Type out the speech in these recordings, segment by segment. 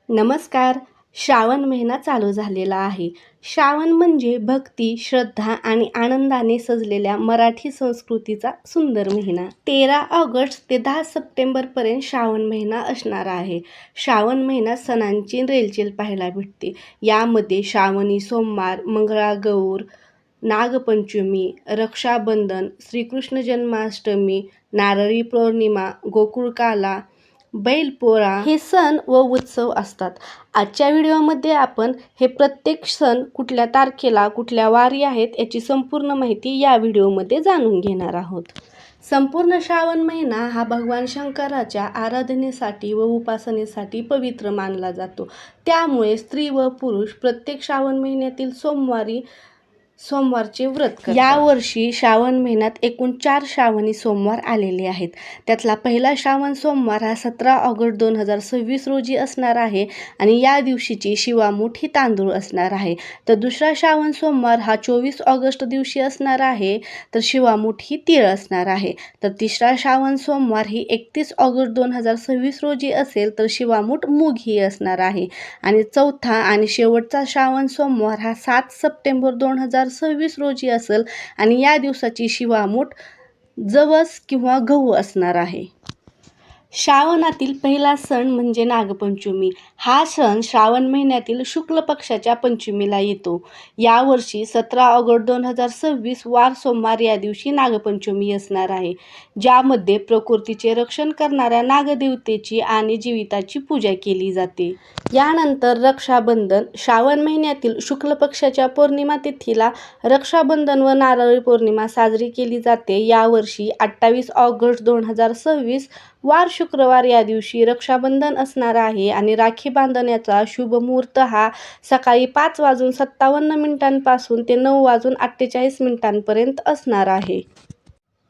नमस्कार. श्रावण महिना चालू झालेला आहे. श्रावण म्हणजे भक्ती, श्रद्धा आणि आनंदाने सजलेल्या मराठी संस्कृतीचा सुंदर महिना. 13 ऑगस्ट ते 10 सप्टेंबरपर्यंत श्रावण महिना असणार आहे. श्रावण महिन्यात सणांची रेलचेल पाहायला भेटते. यामध्ये श्रावणी सोमवार, मंगळागौर, नागपंचमी, रक्षाबंधन, श्रीकृष्ण जन्माष्टमी, नारळी पौर्णिमा, गोकुळकाला, बैलपोळा हे सण व उत्सव असतात. आजच्या व्हिडिओमध्ये आपण हे प्रत्येक सण कुठल्या तारखेला, कुठल्या वारी आहेत याची संपूर्ण माहिती या व्हिडिओमध्ये जाणून घेणार आहोत. संपूर्ण श्रावण महिना हा भगवान शंकराच्या आराधनेसाठी व उपासनेसाठी पवित्र मानला जातो. त्यामुळे स्त्री व पुरुष प्रत्येक श्रावण महिन्यातील सोमवारचे व्रत करतात. यावर्षी श्रावण महिन्यात एकूण 4 श्रावणी सोमवार आलेले आहेत. त्यातला पहिला श्रावण सोमवार हा 17 ऑगस्ट 2026 रोजी असणार आहे आणि या दिवशीची शिवामूठ ही तांदूळ असणार आहे. तर दुसरा श्रावण सोमवार हा 24 ऑगस्ट दिवशी असणार आहे, तर शिवामूठ ही तीळ असणार आहे. तर तिसरा श्रावण सोमवार ही 31 ऑगस्ट 2026 रोजी असेल, तर शिवामूठ मूग ही असणार आहे. आणि चौथा आणि शेवटचा श्रावण सोमवार हा 7 सप्टेंबर 2026 रोजी असेल आणि या दिवसाची शिवामूठ जवस किंवा गहू असणार आहे. श्रावणातील पहिला सण म्हणजे नागपंचमी. हा सण श्रावण महिन्यातील शुक्ल पक्षाच्या पंचमीला येतो. यावर्षी 17 ऑगस्ट 2026 वार सोमवार या दिवशी नागपंचमी असणार आहे, ज्यामध्ये प्रकृतीचे रक्षण करणाऱ्या नागदेवतेची आणि जीविताची पूजा केली जाते. यानंतर रक्षाबंधन. श्रावण महिन्यातील शुक्ल पक्षाच्या पौर्णिमा तिथीला रक्षाबंधन व नारळी पौर्णिमा साजरी केली जाते. यावर्षी 28 ऑगस्ट 2026 वार शुक्रवार या दिवशी रक्षाबंधन असणार आहे आणि राखी बांधण्याचा शुभ मुहूर्त हा सकाळी 5:57 पासून ते 9:48 पर्यंत असणार आहे.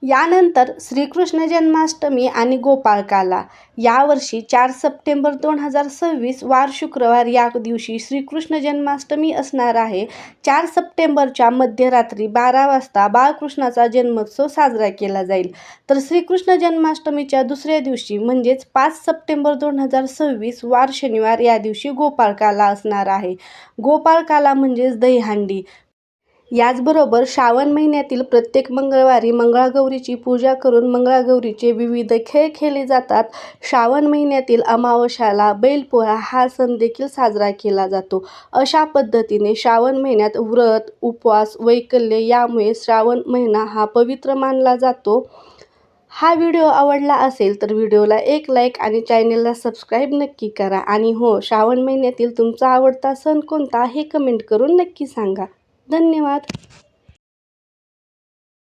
यानंतर श्रीकृष्ण जन्माष्टमी आणि गोपाळकाला. यावर्षी 4 सप्टेंबर 2026 वार शुक्रवार या दिवशी श्रीकृष्ण जन्माष्टमी असणार आहे. 4 सप्टेंबरच्या मध्यरात्री 12 वाजता बाळकृष्णाचा जन्मोत्सव साजरा केला जाईल. तर श्रीकृष्ण जन्माष्टमीच्या दुसऱ्या दिवशी म्हणजेच 5 सप्टेंबर 2026 वार शनिवार या दिवशी गोपाळकाला असणार आहे. गोपाळकाला म्हणजेच दहीहंडी. याचबरोबर श्रावण महिन्यातील प्रत्येक मंगळवारी मंगळागौरीची पूजा करून मंगळागौरीचे विविध खेळ खेळले जातात. श्रावण महिन्यातील अमावस्याला बैलपोळा हा सण देखील साजरा केला जातो. अशा पद्धतीने श्रावण महिन्यात व्रत, उपवास, वैकल्य यामुळे श्रावण महिना हा पवित्र मानला जातो. हा व्हिडिओ आवडला असेल तर व्हिडिओला एक लाईक आणि चॅनेलला सबस्क्राईब नक्की करा. आणि हो, श्रावण महिन्यातील तुमचा आवडता सण कोणता हे कमेंट करून नक्की सांगा. धन्यवाद.